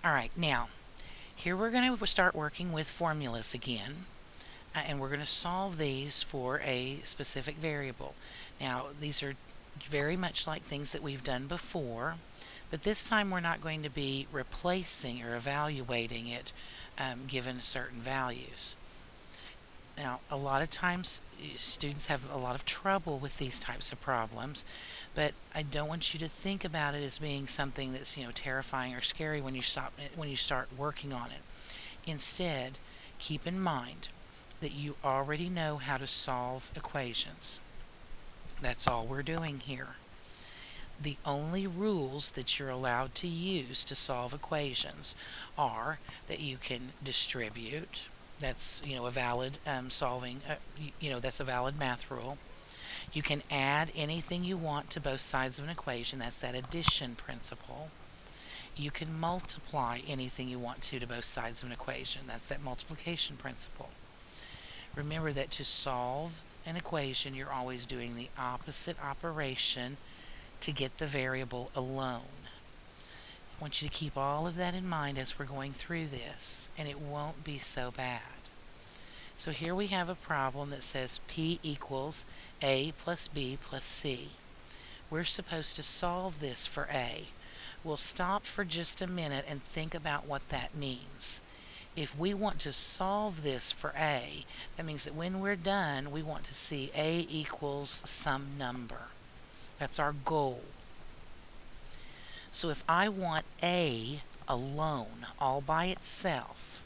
Alright, now, here we're going to start working with formulas again, and we're going to solve these for a specific variable. Now, these are very much like things that we've done before, but this time we're not going to be replacing or evaluating it given certain values. Now, a lot of times students have a lot of trouble with these types of problems, but I don't want you to think about it as being something that's, terrifying or scary when you start working on it. Instead, keep in mind that you already know how to solve equations. That's all we're doing here. The only rules that you're allowed to use to solve equations are that you can distribute. That's a valid solving. That's a valid math rule. You can add anything you want to both sides of an equation. That's that addition principle. You can multiply anything you want to both sides of an equation. That's that multiplication principle. Remember that to solve an equation, you're always doing the opposite operation to get the variable alone. I want you to keep all of that in mind as we're going through this, and it won't be so bad. So here we have a problem that says P equals A plus B plus C. We're supposed to solve this for A. We'll stop for just a minute and think about what that means. If we want to solve this for A, that means that when we're done, we want to see A equals some number. That's our goal. So if I want A alone, all by itself,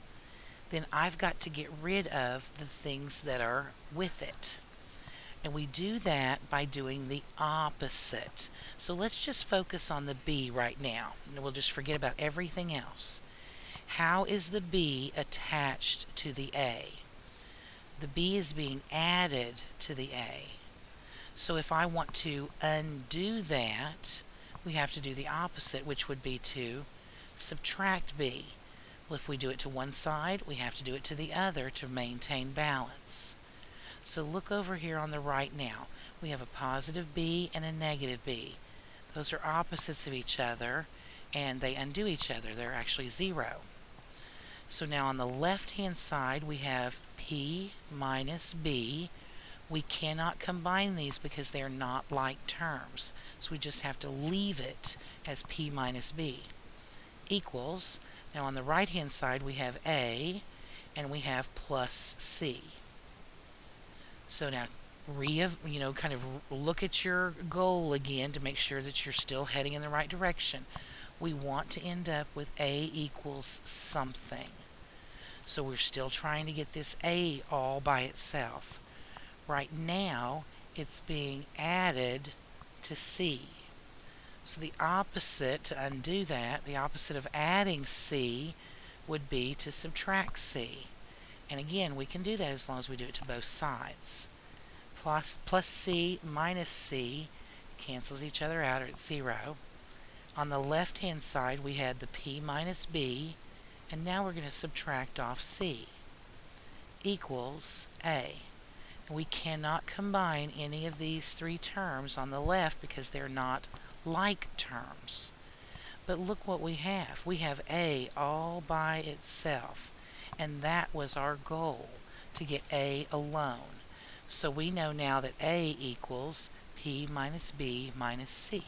then I've got to get rid of the things that are with it. And we do that by doing the opposite. So let's just focus on the B right now, and we'll just forget about everything else. How is the B attached to the A? The B is being added to the A. So if I want to undo that, we have to do the opposite, which would be to subtract B. Well, if we do it to one side, we have to do it to the other to maintain balance. So look over here on the right now. We have a positive B and a negative B. Those are opposites of each other, and they undo each other. They're actually zero. So now on the left-hand side, we have P minus B. We cannot combine these because they're not like terms. So we just have to leave it as P minus B equals. Now on the right-hand side, we have A, and we have plus C. So now, kind of look at your goal again to make sure that you're still heading in the right direction. We want to end up with A equals something. So we're still trying to get this A all by itself. Right now, it's being added to C. So the opposite, to undo that, the opposite of adding C would be to subtract C. And again, we can do that as long as we do it to both sides. Plus C minus C cancels each other out, or it's zero. On the left-hand side, we had the P minus B, and now we're going to subtract off C equals A. And we cannot combine any of these three terms on the left because they're not like terms. But look what we have. We have A all by itself, and that was our goal, to get A alone. So we know now that A equals P minus B minus C.